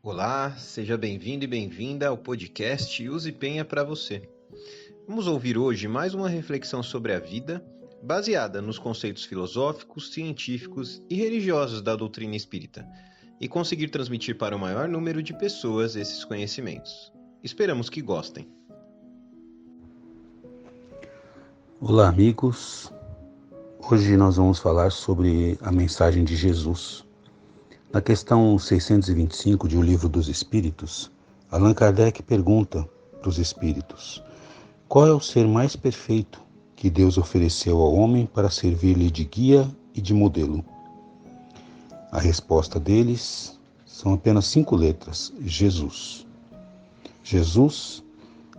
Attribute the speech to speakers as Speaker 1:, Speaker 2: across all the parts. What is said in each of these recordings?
Speaker 1: Olá, seja bem-vindo e bem-vinda ao podcast Use Penha para você. Vamos ouvir hoje mais uma reflexão sobre a vida, baseada nos conceitos filosóficos, científicos e religiosos da doutrina espírita, e conseguir transmitir para o maior número de pessoas esses conhecimentos. Esperamos que gostem.
Speaker 2: Olá, amigos. Hoje nós vamos falar sobre a mensagem de Jesus. Na questão 625 de O Livro dos Espíritos, Allan Kardec pergunta para os espíritos: qual é o ser mais perfeito que Deus ofereceu ao homem para servir-lhe de guia e de modelo? A resposta deles são apenas 5 letras: Jesus. Jesus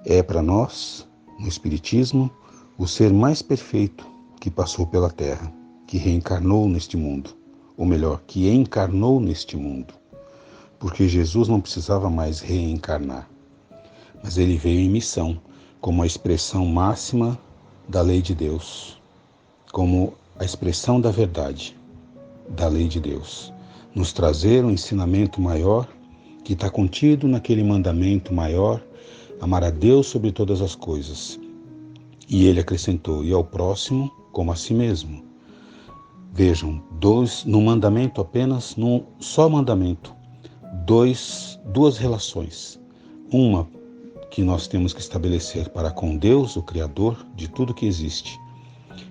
Speaker 2: é para nós, no Espiritismo, o ser mais perfeito que passou pela Terra, que reencarnou neste mundo. Ou melhor, que encarnou neste mundo, porque Jesus não precisava mais reencarnar, mas ele veio em missão, como a expressão máxima da lei de Deus, como a expressão da verdade da lei de Deus, nos trazer um ensinamento maior que está contido naquele mandamento maior: amar a Deus sobre todas as coisas. E ele acrescentou: e ao próximo como a si mesmo. Vejam, no mandamento apenas, num só mandamento, duas relações. Uma que nós temos que estabelecer para com Deus, o Criador de tudo que existe,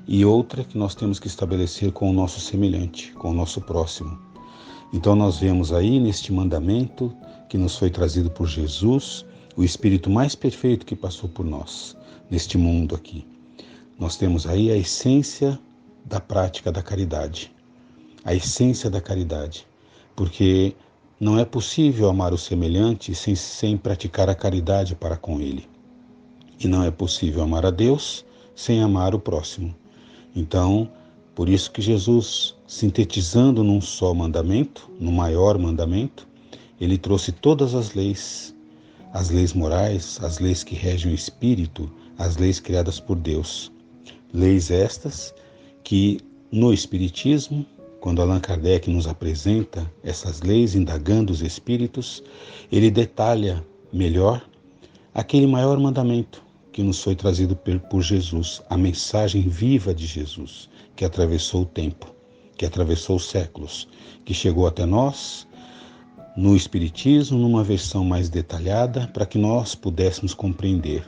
Speaker 2: e outra que nós temos que estabelecer com o nosso semelhante, com o nosso próximo. Então nós vemos aí neste mandamento que nos foi trazido por Jesus, o Espírito mais perfeito que passou por nós, neste mundo aqui. Nós temos aí a essência da prática da caridade, a essência da caridade, porque não é possível amar o semelhante sem praticar a caridade para com ele, e não é possível amar a Deus sem amar o próximo. Então, por isso que Jesus, sintetizando num só mandamento, no maior mandamento, ele trouxe todas as leis morais, as leis que regem o espírito, as leis criadas por Deus. Leis estas que no Espiritismo, quando Allan Kardec nos apresenta essas leis, indagando os espíritos, ele detalha melhor aquele maior mandamento que nos foi trazido por Jesus, a mensagem viva de Jesus, que atravessou o tempo, que atravessou os séculos, que chegou até nós no Espiritismo, numa versão mais detalhada, para que nós pudéssemos compreender.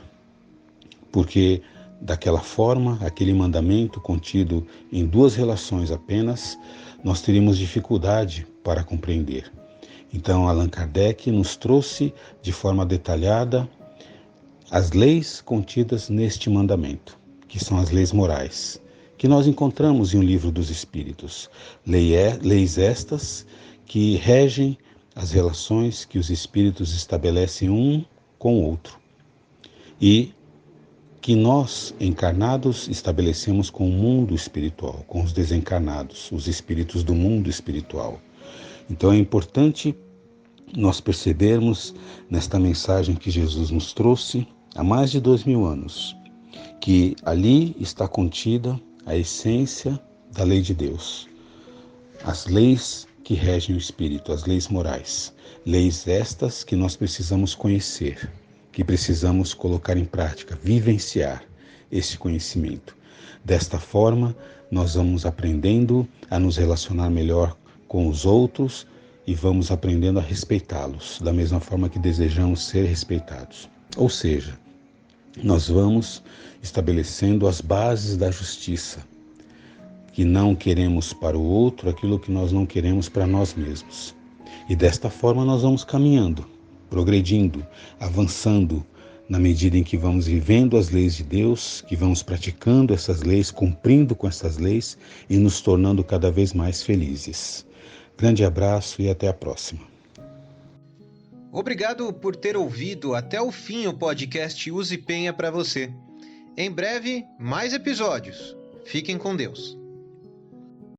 Speaker 2: Porque daquela forma, aquele mandamento contido em 2 relações apenas, nós teríamos dificuldade para compreender. Então, Allan Kardec nos trouxe de forma detalhada as leis contidas neste mandamento, que são as leis morais, que nós encontramos em O Livro dos Espíritos. Leis estas que regem as relações que os espíritos estabelecem um com o outro, e que nós, encarnados, estabelecemos com o mundo espiritual, com os desencarnados, os espíritos do mundo espiritual. Então é importante nós percebermos nesta mensagem que Jesus nos trouxe há mais de 2000 anos, que ali está contida a essência da lei de Deus, as leis que regem o espírito, as leis morais, leis estas que nós precisamos conhecer, que precisamos colocar em prática, vivenciar esse conhecimento. Desta forma, nós vamos aprendendo a nos relacionar melhor com os outros e vamos aprendendo a respeitá-los, da mesma forma que desejamos ser respeitados. Ou seja, nós vamos estabelecendo as bases da justiça, que não queremos para o outro aquilo que nós não queremos para nós mesmos. E desta forma nós vamos caminhando, progredindo, avançando, na medida em que vamos vivendo as leis de Deus, que vamos praticando essas leis, cumprindo com essas leis e nos tornando cada vez mais felizes. Grande abraço e até a próxima.
Speaker 1: Obrigado por ter ouvido até o fim o podcast Use Penha para você. Em breve, mais episódios. Fiquem com Deus.